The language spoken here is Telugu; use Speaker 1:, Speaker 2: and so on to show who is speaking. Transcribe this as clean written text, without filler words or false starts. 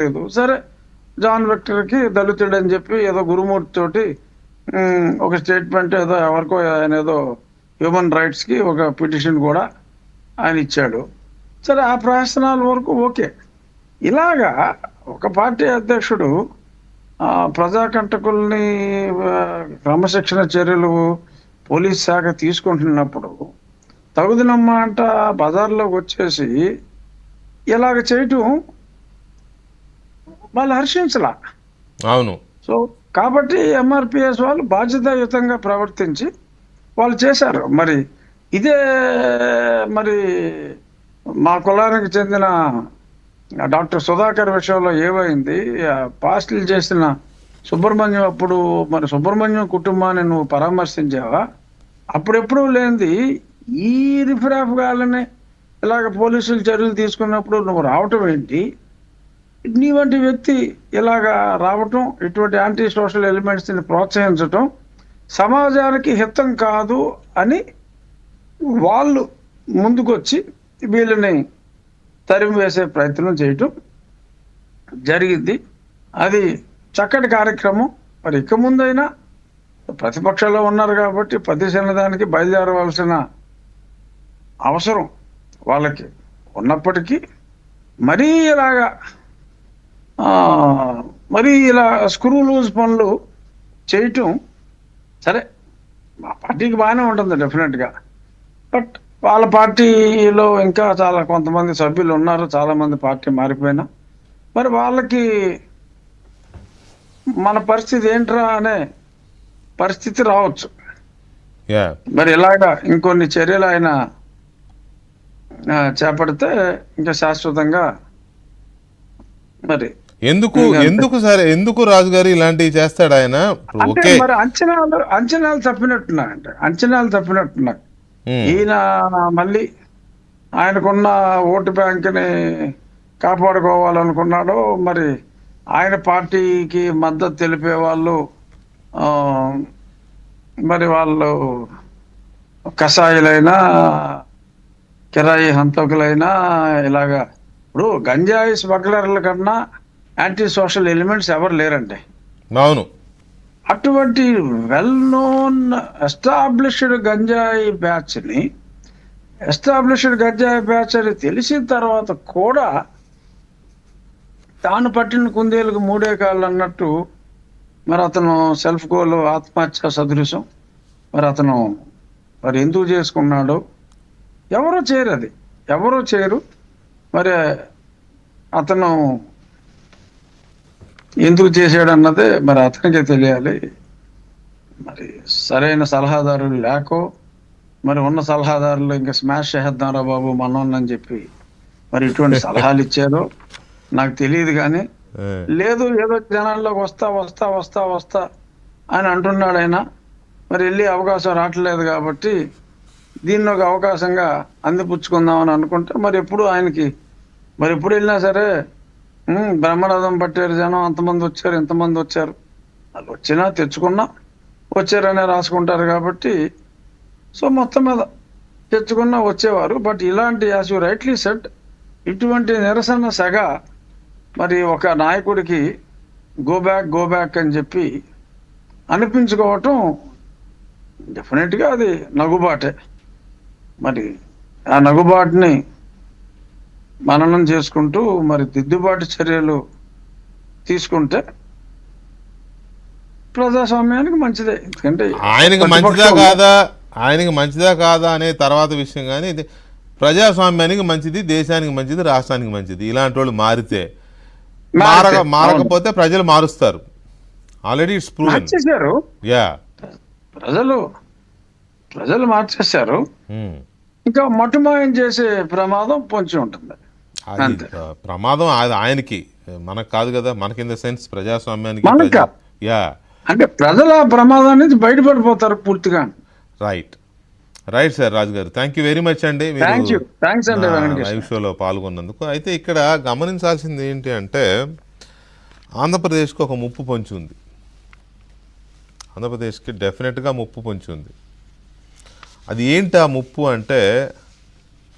Speaker 1: లేదు. సరే జాన్ విక్టర్కి దళితుడు అని చెప్పి ఏదో గురుమూర్తి తోటి ఒక స్టేట్మెంట్ ఏదో ఎవరికో ఆయన ఏదో హ్యూమన్ రైట్స్కి ఒక పిటిషన్ కూడా ఆయన ఇచ్చాడు. సరే ఆ ప్రయత్నాల వరకు ఓకే. ఇలాగా ఒక పార్టీ అధ్యక్షుడు ప్రజాకంటకుల్ని క్రమశిక్షణ చర్యలు పోలీస్ శాఖ తీసుకుంటున్నప్పుడు తగుదనమ్మ అంట బజార్లోకి వచ్చేసి ఇలాగ చేయటం వాళ్ళు హర్షించలా.
Speaker 2: అవును.
Speaker 1: సో కాబట్టి ఎంఆర్పిఎస్ వాళ్ళు బాధ్యతాయుతంగా ప్రవర్తించి వాళ్ళు చేశారు. మరి ఇదే మరి మా కులానికి చెందిన డాక్టర్ సుధాకర్ విషయంలో ఏమైంది, పాస్టులు చేసిన సుబ్రహ్మణ్యం అప్పుడు మరి సుబ్రహ్మణ్యం కుటుంబాన్ని నువ్వు పరామర్శించావా? అప్పుడెప్పుడు లేనిది ఈ రిఫరాఫ్ గాలని ఇలాగ పోలీసులు చర్యలు తీసుకున్నప్పుడు నువ్వు రావటం ఏంటి? నీ వంటి వ్యక్తి ఇలాగా రావటం, ఇటువంటి యాంటీ సోషల్ ఎలిమెంట్స్ని ప్రోత్సహించటం సమాజానికి హితం కాదు అని వాళ్ళు ముందుకొచ్చి వీళ్ళని తరిమి వేసే ప్రయత్నం చేయటం జరిగింది. అది చక్కటి కార్యక్రమం. మరి ఇక ముందైనా ప్రతిపక్షంలో ఉన్నారు కాబట్టి ప్రతిశనదానికి బయలుదేరవలసిన అవసరం వాళ్ళకి ఉన్నప్పటికీ మరీ ఇలాగా మరీ ఇలా స్క్రూ లూజ్ పనులు చేయటం సరే మా పార్టీకి బాగానే ఉంటుంది డెఫినెట్గా. బట్ వాళ్ళ పార్టీలో ఇంకా చాలా కొంతమంది సభ్యులు ఉన్నారు, చాలామంది పార్టీ మారిపోయినా మరి వాళ్ళకి మన పరిస్థితి ఏంట్రా అనే పరిస్థితి రావచ్చు. మరి ఇలాగా ఇంకొన్ని చర్యలు ఆయన చేపడితే ఇంకా శాశ్వతంగా మరి
Speaker 2: ఎందుకు రాజు గారు ఇలాంటివి చేస్తాడు ఆయన?
Speaker 1: అంటే మరి అంచనాలు తప్పినట్టున్నాయి. ఈయన మళ్ళీ ఆయనకున్న ఓటు బ్యాంక్ని కాపాడుకోవాలనుకున్నాడు. మరి ఆయన పార్టీకి మద్దతు తెలిపే వాళ్ళు మరి వాళ్ళు కషాయిలైనా కిరాయి హంతకులైనా ఇలాగా ఇప్పుడు గంజాయి స్మగ్లర్ల కన్నా యాంటీ సోషల్ ఎలిమెంట్స్ ఎవరు లేరండి.
Speaker 2: అవును.
Speaker 1: అటువంటి వెల్ నోన్ ఎస్టాబ్లిష్డ్ గంజాయి బ్యాచ్ అని తెలిసిన తర్వాత కూడా తాను పట్టిన కుందేలకు మూడే కాళ్ళు అన్నట్టు మరి అతను సెల్ఫ్ గోల్ ఆత్మహత్య సదృశం మరి అతను మరి ఎందుకు చేసుకున్నాడో ఎవరో చేయరు. మరి అతను ఎందుకు చేశాడు అన్నదే మరి అతనికే తెలియాలి. మరి సరైన సలహాదారులు లేకో మరి ఉన్న సలహాదారులు ఇంకా స్మాష్ చేద్దాంరా బాబు మనోన్నని చెప్పి మరి ఇటువంటి సలహాలు ఇచ్చారో నాకు తెలియదు. కానీ లేదు ఏదో జనాల్లోకి వస్తా అని అంటున్నాడు ఆయన. మరి వెళ్ళి అవకాశం రావట్లేదు కాబట్టి దీన్ని ఒక అవకాశంగా అందిపుచ్చుకుందామని అనుకుంటే మరి ఎప్పుడు ఆయనకి మరి ఎప్పుడు వెళ్ళినా సరే బ్రహ్మరథం పట్టారు జనం, అంతమంది వచ్చారు ఇంతమంది వచ్చారు, వాళ్ళు వచ్చినా తెచ్చుకున్నా వచ్చారనే రాసుకుంటారు కాబట్టి సో మొత్తం మీద తెచ్చుకున్నా వచ్చేవారు. బట్ ఇలాంటి యాజ్ యూ రైట్లీ సెడ్ ఇటువంటి నిరసన సెగ మరి ఒక నాయకుడికి గో బ్యాక్ అని చెప్పి అనిపించుకోవటం డెఫినెట్గా అది నగుబాటే. మరి ఆ నగుబాటుని మననం చేసుకుంటూ మరి దిద్దుబాటు చర్యలు తీసుకుంటే ప్రజాస్వామ్యానికి మంచిదే. ఎందుకంటే
Speaker 2: ఆయనకి మంచిదా కాదా అనే తర్వాత విషయం. కానీ ఇది ప్రజాస్వామ్యానికి మంచిది, దేశానికి మంచిది, రాష్ట్రానికి మంచిది. ఇలాంటి వాళ్ళు మారకపోతే ప్రజలు మారుస్తారు. Already it's proven.
Speaker 1: ప్రజలు మార్చేశారు. ఇంకా మటుమాయం చేసే ప్రమాదం పొంచి ఉంటుంది.
Speaker 2: ప్రమాదం ఆయనకి, మనకు కాదు కదా. మనకి ఇన్ ద సెన్స్ ప్రజాస్వామ్యానికి
Speaker 1: అంటే ప్రజల ప్రమాదం నుంచి బయటపడిపోతారు పూర్తిగా.
Speaker 2: రైట్ సార్ రాజు గారు, థ్యాంక్ యూ వెరీ మచ్ అండి లైవ్ షోలో పాల్గొన్నందుకు. అయితే ఇక్కడ గమనించాల్సింది ఏంటి అంటే ఆంధ్రప్రదేశ్కి ఒక ముప్పు పొంచి ఉంది. ఆంధ్రప్రదేశ్కి డెఫినెట్గా ముప్పు పొంచి ఉంది. అది ఏంటి ఆ ముప్పు అంటే